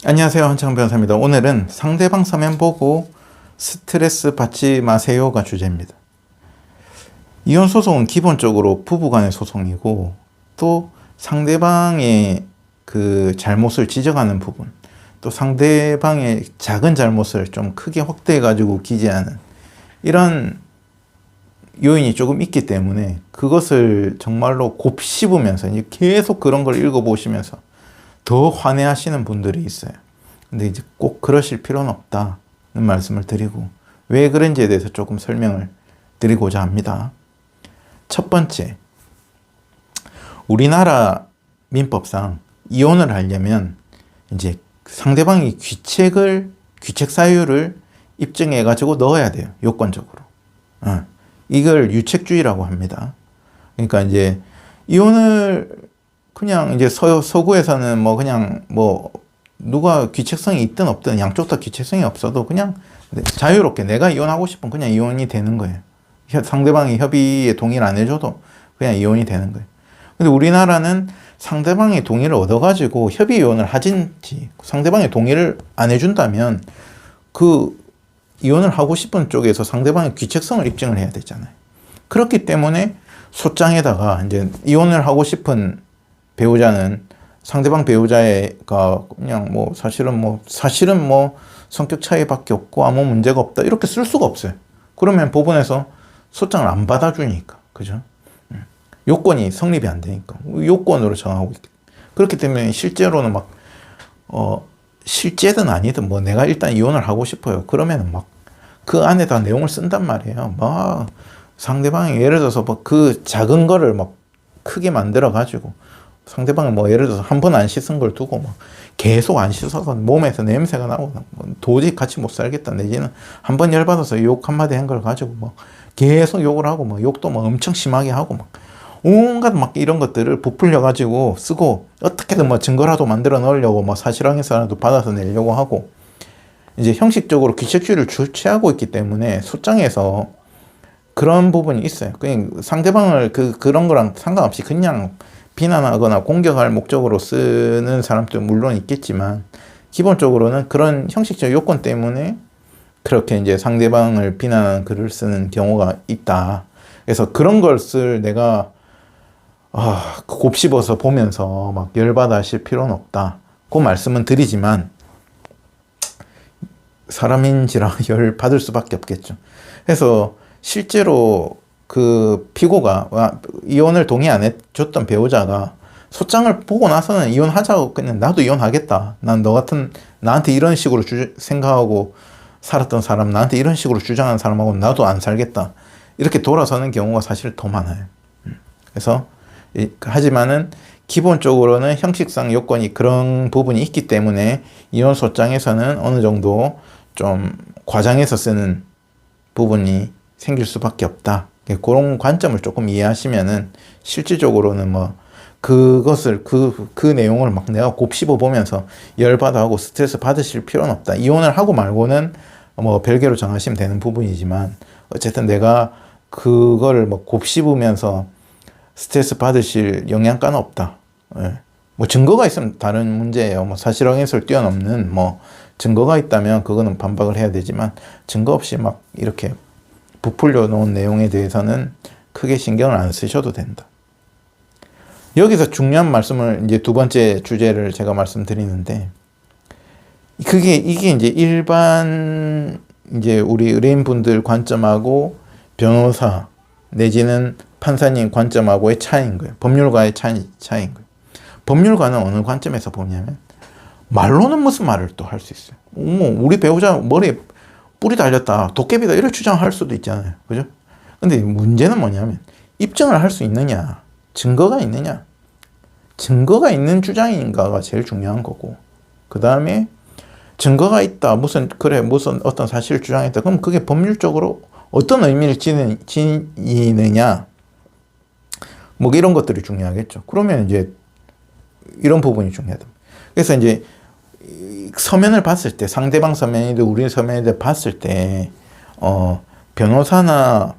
안녕하세요, 한창 변호사입니다. 오늘은 상대방 서면 보고 스트레스 받지 마세요가 주제입니다. 이혼 소송은 기본적으로 부부간의 소송이고, 또 상대방의 그 잘못을 지적하는 부분, 또 상대방의 작은 잘못을 좀 크게 확대해 가지고 기재하는 이런 요인이 조금 있기 때문에 그것을 정말로 곱씹으면서 계속 그런 걸 읽어보시면서 더 화내하시는 분들이 있어요. 근데 이제 꼭 그러실 필요는 없다는 말씀을 드리고, 왜 그런지에 대해서 조금 설명을 드리고자 합니다. 첫 번째, 우리나라 민법상 이혼을 하려면 이제 상대방이 귀책 사유를 입증해 가지고 넣어야 돼요. 요건적으로. 이걸 유책주의라고 합니다. 그러니까 이제 이혼을 그냥 이제 서구에서는 그냥 누가 귀책성이 있든 없든 양쪽 다 귀책성이 없어도 그냥 자유롭게 내가 이혼하고 싶으면 그냥 이혼이 되는 거예요. 상대방이 협의에 동의를 안 해줘도 그냥 이혼이 되는 거예요. 근데 우리나라는 상대방의 동의를 얻어가지고 협의 이혼을 하든지, 상대방의 동의를 안 해준다면 그 이혼을 하고 싶은 쪽에서 상대방의 귀책성을 입증을 해야 되잖아요. 그렇기 때문에 소장에다가 이제 이혼을 하고 싶은 배우자는 상대방 배우자가 그냥 사실은 성격 차이밖에 없고 아무 문제가 없다 이렇게 쓸 수가 없어요. 그러면 법원에서 소장을 안 받아주니까, 그죠? 요건이 성립이 안 되니까 요건으로 정하고 있기. 그렇기 때문에 실제로는 실제든 아니든 내가 일단 이혼을 하고 싶어요. 그러면은 그 안에다 내용을 쓴단 말이에요. 상대방이 예를 들어서 그 작은 거를 크게 만들어 가지고 상대방은 예를 들어서 한 번 안 씻은 걸 두고 계속 안 씻어서 몸에서 냄새가 나고 도저히 같이 못 살겠다, 내지는 한 번 열받아서 욕 한마디 한 걸 가지고 계속 욕을 하고 욕도 엄청 심하게 하고 온갖 이런 것들을 부풀려 가지고 쓰고 어떻게든 증거라도 만들어 넣으려고 사실항해서라도 받아서 내려고 하고, 이제 형식적으로 귀책주의를 취하고 있기 때문에 소장에서 그런 부분이 있어요. 그냥 상대방을 그런 거랑 상관없이 그냥 비난하거나 공격할 목적으로 쓰는 사람도 물론 있겠지만, 기본적으로는 그런 형식적 요건 때문에 그렇게 이제 상대방을 비난하는 글을 쓰는 경우가 있다. 그래서 그런 걸 쓸 내가 곱씹어서 보면서 열받아 하실 필요는 없다. 그 말씀은 드리지만, 사람인지라 열 받을 수밖에 없겠죠. 그래서 실제로 그 피고가 이혼을 동의 안 해줬던 배우자가 소장을 보고 나서는 이혼하자고, 그냥 나도 이혼하겠다. 난 너 같은 나한테 이런 식으로 생각하고 살았던 사람, 나한테 이런 식으로 주장하는 사람하고 나도 안 살겠다. 이렇게 돌아서는 경우가 사실 더 많아요. 그래서 하지만은 기본적으로는 형식상 요건이 그런 부분이 있기 때문에 이혼 소장에서는 어느 정도 좀 과장해서 쓰는 부분이 생길 수밖에 없다. 그런 관점을 조금 이해하시면은 실질적으로는 그것을 그 내용을 내가 곱씹어 보면서 열받아 하고 스트레스 받으실 필요는 없다. 이혼을 하고 말고는 별개로 정하시면 되는 부분이지만, 어쨌든 내가 그거를 곱씹으면서 스트레스 받으실 영향가는 없다. 예. 증거가 있으면 다른 문제예요. 사실확인서를 뛰어넘는 증거가 있다면 그거는 반박을 해야 되지만, 증거 없이 이렇게 부풀려 놓은 내용에 대해서는 크게 신경을 안 쓰셔도 된다. 여기서 중요한 말씀을 이제 두 번째 주제를 제가 말씀드리는데, 이게 이제 일반 이제 우리 의뢰인분들 관점하고 변호사 내지는 판사님 관점하고의 차이인 거예요. 법률가의 차이인 거예요. 법률가는 어느 관점에서 보냐면, 말로는 무슨 말을 또 할 수 있어요. 우리 배우자 머리에 뿔이 달렸다, 도깨비다, 이런 주장할 수도 있잖아요. 그죠? 근데 문제는 뭐냐면, 입증을 할 수 있느냐, 증거가 있느냐, 증거가 있는 주장인가가 제일 중요한 거고, 그 다음에 증거가 있다, 무슨 어떤 사실을 주장했다, 그럼 그게 법률적으로 어떤 의미를 지니느냐, 이런 것들이 중요하겠죠. 그러면 이제 이런 부분이 중요하다. 그래서 이제 서면을 봤을 때, 상대방 서면이든 우리 서면이든 봤을 때 변호사나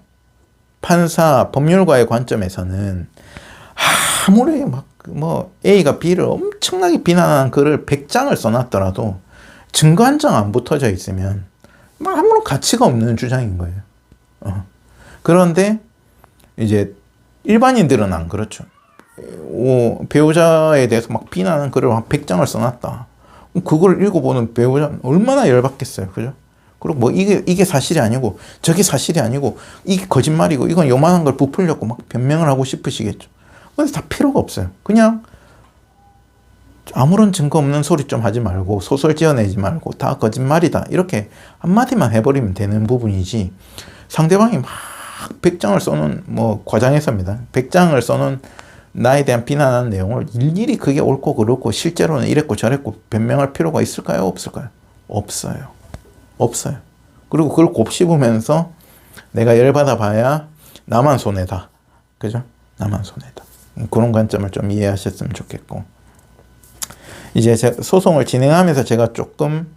판사, 법률가의 관점에서는 아무리 막 뭐 A가 B를 엄청나게 비난하는 글을 100장을 써놨더라도 증거 한 장 안 붙어져 있으면 뭐 아무런 가치가 없는 주장인 거예요. 그런데 이제 일반인들은 안 그렇죠. 배우자에 대해서 막 비난하는 글을 한 100장을 써놨다. 그걸 읽어보는 배우자는 얼마나 열받겠어요. 그죠? 그리고 뭐 이게 사실이 아니고 저게 사실이 아니고 이게 거짓말이고 이건 요만한 걸 부풀려고 막 변명을 하고 싶으시겠죠. 근데 다 필요가 없어요. 그냥 아무런 증거 없는 소리 좀 하지 말고 소설 지어내지 말고 다 거짓말이다. 이렇게 한마디만 해버리면 되는 부분이지 상대방이 막 100장을 써놓은 뭐 과장해서입니다. 100장을 써놓은 나에 대한 비난하는 내용을 일일이 그게 옳고 그렇고 실제로는 이랬고 저랬고 변명할 필요가 있을까요? 없을까요? 없어요. 없어요. 그리고 그걸 곱씹으면서 내가 열받아 봐야 나만 손해다. 그죠? 나만 손해다. 그런 관점을 좀 이해하셨으면 좋겠고 이제 소송을 진행하면서 제가 조금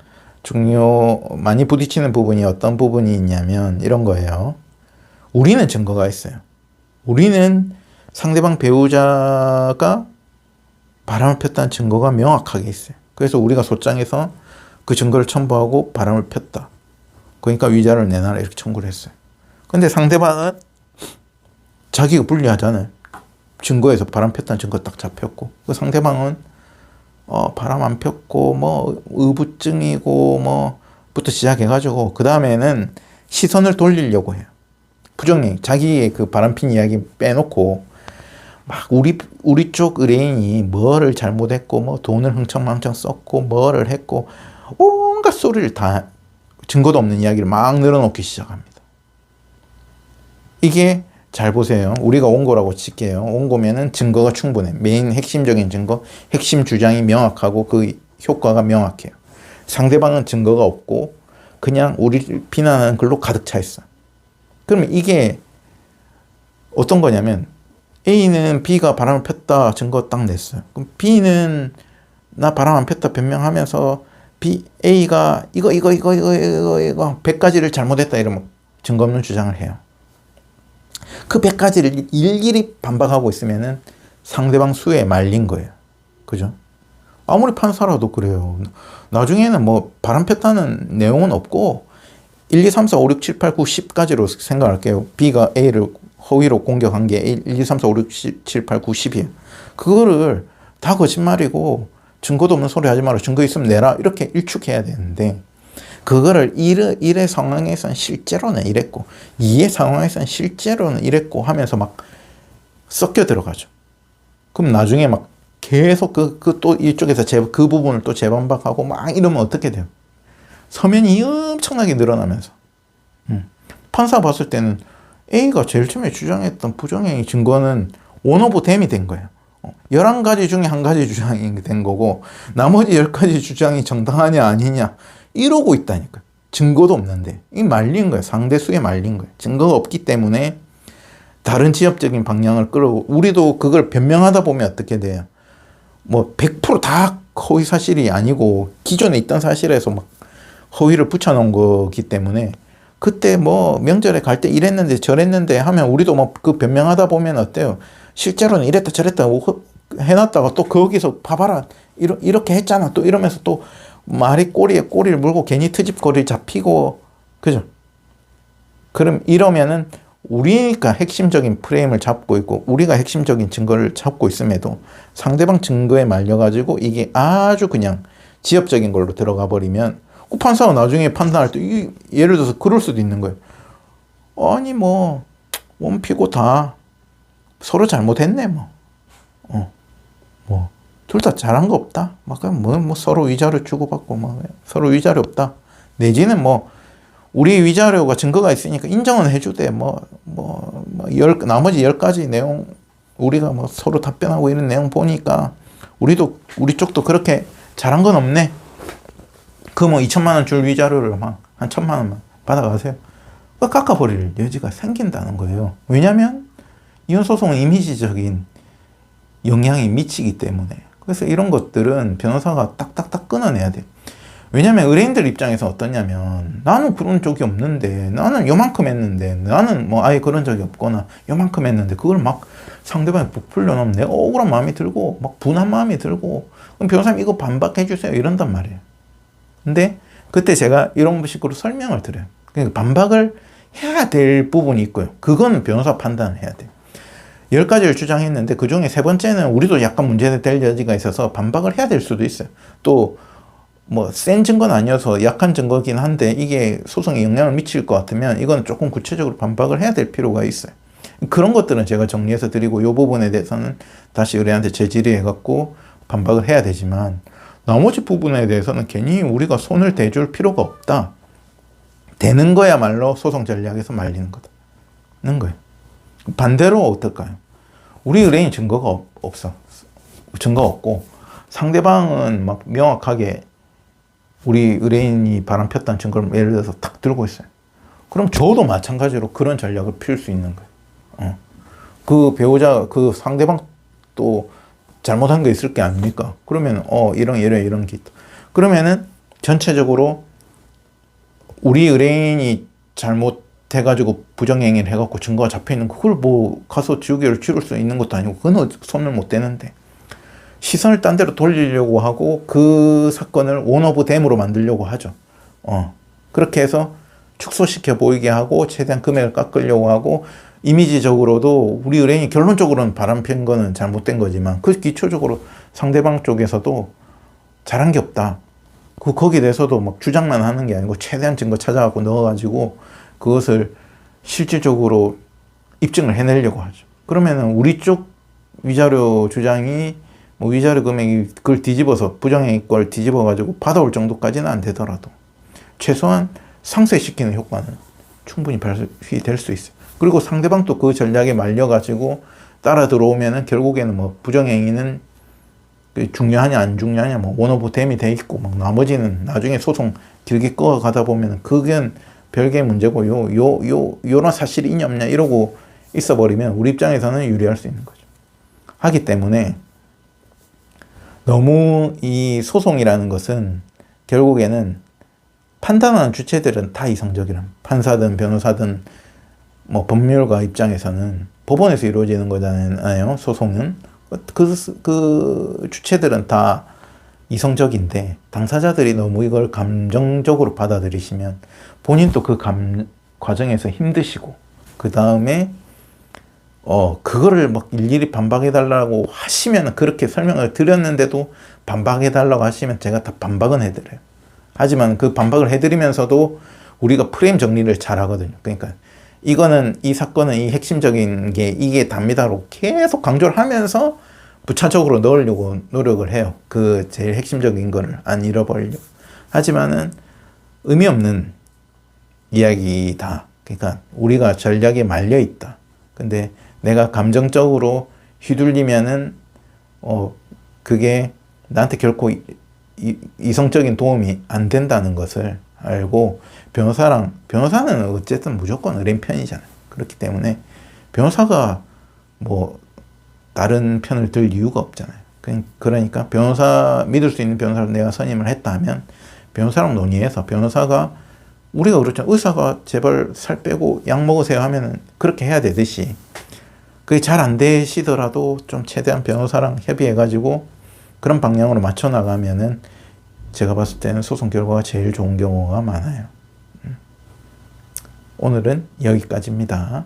많이 부딪히는 부분이 어떤 부분이 있냐면 이런 거예요. 우리는 증거가 있어요. 우리는 상대방 배우자가 바람을 폈다는 증거가 명확하게 있어요. 그래서 우리가 소장에서 그 증거를 첨부하고 바람을 폈다. 그러니까 위자료를 내놔라 이렇게 청구를 했어요. 근데 상대방은 자기가 불리하잖아요. 증거에서 바람 폈다는 증거 딱 잡혔고 그 상대방은 바람 안 폈고 뭐 의부증이고 뭐부터 시작해가지고 그 다음에는 시선을 돌리려고 해요. 부정행 자기의 그 바람핀 이야기 빼놓고 막 우리 쪽 의뢰인이 뭐를 잘못했고 뭐 돈을 흥청망청 썼고 뭐를 했고 온갖 소리를 다 증거도 없는 이야기를 막 늘어놓기 시작합니다. 이게 잘 보세요. 우리가 원고라고 칠게요. 원고면은 증거가 충분해. 메인 핵심적인 증거, 핵심 주장이 명확하고 그 효과가 명확해요. 상대방은 증거가 없고 그냥 우리를 비난하는 글로 가득 차 있어. 그러면 이게 어떤 거냐면 A는 B가 바람을 폈다 증거 딱 냈어요. 그럼 B는 나 바람 안 폈다 변명하면서 A가 이거 100가지를 잘못했다 이러면 증거 없는 주장을 해요. 그 100가지를 일일이 반박하고 있으면은 상대방 수에 말린 거예요. 그죠? 아무리 판사라도 그래요. 나중에는 뭐 바람 폈다는 내용은 없고 1, 2, 3, 4, 5, 6, 7, 8, 9, 10까지로 생각할게요. B가 A를 허위로 공격한 게 1, 2, 3, 4, 5, 6, 7, 8, 9, 10이에요. 그거를 다 거짓말이고 증거도 없는 소리 하지 마라. 증거 있으면 내라. 이렇게 일축해야 되는데 그거를 1의 상황에서는 실제로는 이랬고 2의 상황에서는 실제로는 이랬고 하면서 막 섞여 들어가죠. 그럼 나중에 막 계속 또 이쪽에서 그 부분을 또 재반박하고 막 이러면 어떻게 돼요? 서면이 엄청나게 늘어나면서 판사 봤을 때는 A가 제일 처음에 주장했던 부정행위 증거는 원 오브 댐이 된 거예요. 11가지 중에 한 가지 주장이 된 거고 나머지 10가지 주장이 정당하냐 아니냐 이러고 있다니까요. 증거도 없는데 이 말린 거예요. 상대수에 말린 거예요. 증거가 없기 때문에 다른 지엽적인 방향을 우리도 그걸 변명하다 보면 어떻게 돼요? 뭐 100%다 허위 사실이 아니고 기존에 있던 사실에서 막 허위를 붙여놓은 거기 때문에 그때 뭐 명절에 갈 때 이랬는데 저랬는데 하면 우리도 뭐 그 변명하다 보면 어때요? 실제로는 이랬다 저랬다 해놨다가 또 거기서 봐봐라 이렇게 했잖아 또 이러면서 또 말이 꼬리에 꼬리를 물고 괜히 트집거리 잡히고 그죠? 그럼 이러면은 우리가 핵심적인 프레임을 잡고 있고 우리가 핵심적인 증거를 잡고 있음에도 상대방 증거에 말려가지고 이게 아주 그냥 지엽적인 걸로 들어가 버리면 그 판사가 나중에 판단할 때 예를 들어서 그럴 수도 있는 거예요. 아니 뭐 원피고 다 서로 잘못했네 뭐 둘 다 잘한 거 없다. 막 그냥 뭐 서로 위자료 주고받고 뭐 서로 위자료 없다. 내지는 뭐 우리 위자료가 증거가 있으니까 인정은 해주되 나머지 10가지 내용 우리가 뭐 서로 답변하고 이런 내용 보니까 우리 쪽도 그렇게 잘한 건 없네. 그 뭐 2천만 원 줄 위자료를 한 1,000만 원만 받아가세요. 깎아버릴 여지가 생긴다는 거예요. 왜냐면 이혼소송은 이미지적인 영향이 미치기 때문에. 그래서 이런 것들은 변호사가 딱딱딱 끊어내야 돼요. 왜냐면 의뢰인들 입장에서 어떠냐면 나는 그런 적이 없는데 나는 요만큼 했는데 나는 뭐 아예 그런 적이 없거나 요만큼 했는데 그걸 막 상대방이 부풀려 놓으면 내가 억울한 마음이 들고 막 분한 마음이 들고 그럼 변호사님 이거 반박해 주세요 이런단 말이에요. 근데 그때 제가 이런 식으로 설명을 드려요. 그러니까 반박을 해야 될 부분이 있고요. 그건 변호사 판단을 해야 돼요. 10가지를 주장했는데 그 중에 세 번째는 우리도 약간 문제될 여지가 있어서 반박을 해야 될 수도 있어요. 또 뭐 센 증거는 아니어서 약한 증거긴 한데 이게 소송에 영향을 미칠 것 같으면 이건 조금 구체적으로 반박을 해야 될 필요가 있어요. 그런 것들은 제가 정리해서 드리고 이 부분에 대해서는 다시 의뢰한테 재질의해갖고 반박을 해야 되지만 나머지 부분에 대해서는 괜히 우리가 손을 대줄 필요가 없다. 되는 거야말로 소송 전략에서 말리는 거다는 거예요. 반대로 어떨까요? 우리 의뢰인 증거가 없어. 증거 없고 상대방은 막 명확하게 우리 의뢰인이 바람폈다는 증거를 예를 들어서 탁 들고 있어요. 그럼 저도 마찬가지로 그런 전략을 필 수 있는 거예요. 그 배우자, 그 상대방 또 잘못한 게 있을 게 아닙니까? 그러면 이런 게 있다. 그러면은 전체적으로 우리 의뢰인이 잘못해가지고 부정행위를 해갖고 증거가 잡혀있는 그걸 뭐 가서 지우개를 치를 수 있는 것도 아니고 그건 손을 못 대는데 시선을 딴 데로 돌리려고 하고 그 사건을 원 오브 댐으로 만들려고 하죠. 그렇게 해서 축소시켜 보이게 하고 최대한 금액을 깎으려고 하고 이미지적으로도 우리 의뢰인이 결론적으로는 바람핀 거는 잘못된 거지만 그 기초적으로 상대방 쪽에서도 잘한 게 없다. 거기에 대해서도 막 주장만 하는 게 아니고 최대한 증거 찾아갖고 넣어가지고 그것을 실질적으로 입증을 해내려고 하죠. 그러면은 우리 쪽 위자료 주장이 뭐 위자료 금액이 그걸 뒤집어서 부정행위 걸 뒤집어가지고 받아올 정도까지는 안 되더라도 최소한 상쇄시키는 효과는 충분히 발휘될 수 있어요. 그리고 상대방도 그 전략에 말려가지고 따라 들어오면은 결국에는 뭐 부정행위는 중요하냐 안 중요하냐 뭐 원 오브 댐이 돼 있고 막 나머지는 나중에 소송 길게 끌어가다 보면은 그건 별개의 문제고 요런 사실이 있냐 없냐 이러고 있어버리면 우리 입장에서는 유리할 수 있는 거죠. 하기 때문에 너무 이 소송이라는 것은 결국에는 판단하는 주체들은 다 이성적이란 판사든 변호사든 뭐 법률가 입장에서는 법원에서 이루어지는 거잖아요. 소송은 그 주체들은 다 이성적인데 당사자들이 너무 이걸 감정적으로 받아들이시면 본인도 그 과정에서 힘드시고 그 다음에 그거를 막 일일이 반박해달라고 하시면 그렇게 설명을 드렸는데도 반박해달라고 하시면 제가 다 반박은 해드려요. 하지만 그 반박을 해드리면서도 우리가 프레임 정리를 잘 하거든요. 그러니까 이거는 이 사건은 이 핵심적인 게 이게 답니다로 계속 강조를 하면서 부차적으로 넣으려고 노력을 해요. 그 제일 핵심적인 거를 안 잃어버리려고. 하지만은 의미 없는 이야기다. 그러니까 우리가 전략에 말려 있다. 근데 내가 감정적으로 휘둘리면은 그게 나한테 결코 이성적인 도움이 안 된다는 것을 알고 변호사는 어쨌든 무조건 의뢰인 편이잖아요. 그렇기 때문에 변호사가 뭐 다른 편을 들 이유가 없잖아요. 그러니까 변호사 믿을 수 있는 변호사를 내가 선임을 했다 하면 변호사랑 논의해서 변호사가 우리가 그렇죠. 의사가 제발 살 빼고 약 먹으세요 하면은 그렇게 해야 되듯이 그게 잘 안 되시더라도 좀 최대한 변호사랑 협의해가지고 그런 방향으로 맞춰 나가면은 제가 봤을 때는 소송 결과가 제일 좋은 경우가 많아요. 오늘은 여기까지입니다.